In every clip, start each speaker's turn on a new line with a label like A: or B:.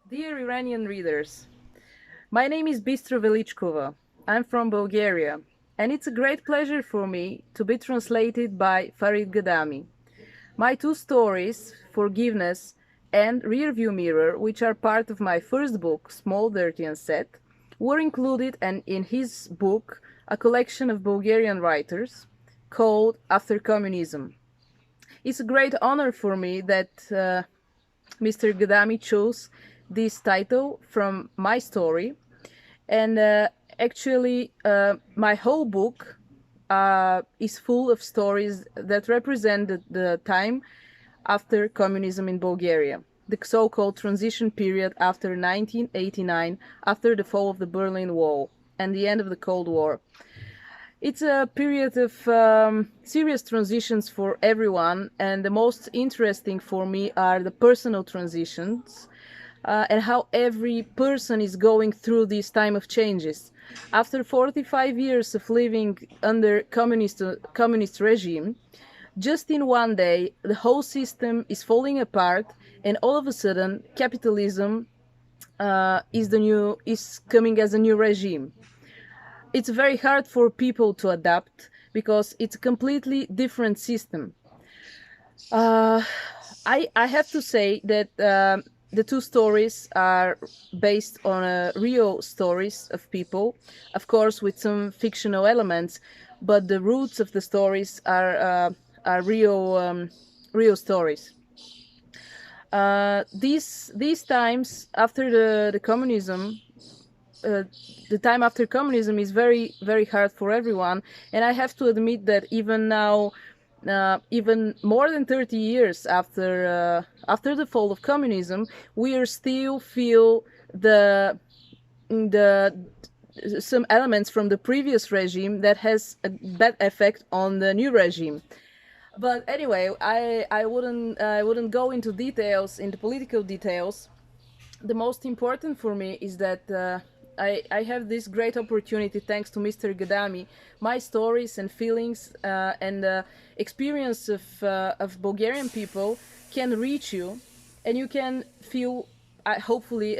A: Dear Iranian readers, my name is Bistra Velichkova. I'm from Bulgaria, and it's a great pleasure for me to be translated by Farid Ghadami. My two stories, Forgiveness and Rearview Mirror, which are part of my first book, Small, Dirty and Set, were included and in his book, a collection of Bulgarian writers called After Communism. It's a great honor for me that Mr. Ghadami chose this title from my story, and my whole book is full of stories that represent the time after communism in Bulgaria, the so-called transition period after 1989, after the fall of the Berlin Wall and the end of the Cold War. It's a period of serious transitions for everyone, and the most interesting for me are the personal transitions and how every person is going through this time of changes. After 45 years of living under communist regime, just in one day, the whole system is falling apart, and all of a sudden, capitalism is coming as a new regime. It's very hard for people to adapt because it's a completely different system. Uh, I have to say that the two stories are based on real stories of people, of course, with some fictional elements, but the roots of the stories are real stories. These times after the communism, the time after communism is very hard for everyone, and I have to admit that even now, even more than 30 years after the fall of communism, we are still feel the some elements from the previous regime that has a bad effect on the new regime. But anyway, I wouldn't go into details, into political details. The most important for me is that I have this great opportunity, thanks to Mr. Ghadami. My stories and feelings and experience of Bulgarian people can reach you, and you can feel, hopefully,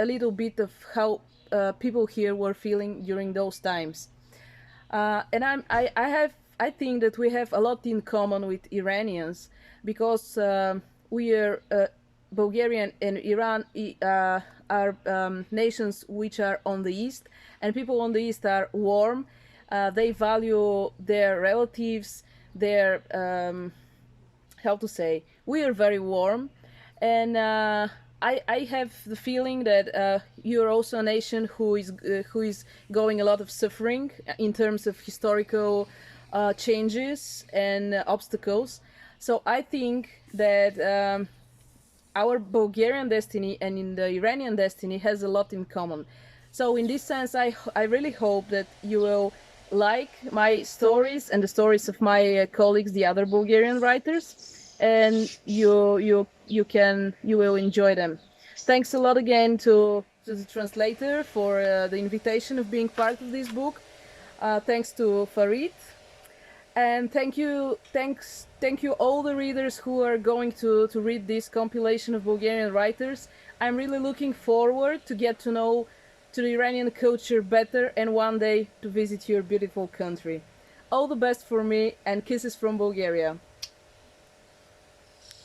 A: a little bit of how people here were feeling during those times. I think that we have a lot in common with Iranians because we are Bulgarian and Iran are nations which are on the east, and people on the east are warm. They value their relatives, their how to say. We are very warm, and I have the feeling that you're also a nation who is going a lot of suffering in terms of historical changes and obstacles. So I think that our Bulgarian destiny and in the Iranian destiny has a lot in common. So in this sense, I really hope that you will like my stories and the stories of my colleagues, the other Bulgarian writers, and you will enjoy them. Thanks a lot again to the translator for the invitation of being part of this book. Thanks to Farid, and thank you all the readers who are going to read this compilation of Bulgarian writers. I'm really looking forward to get to know to the Iranian culture better and one day to visit your beautiful country. All the best for me, and kisses from Bulgaria.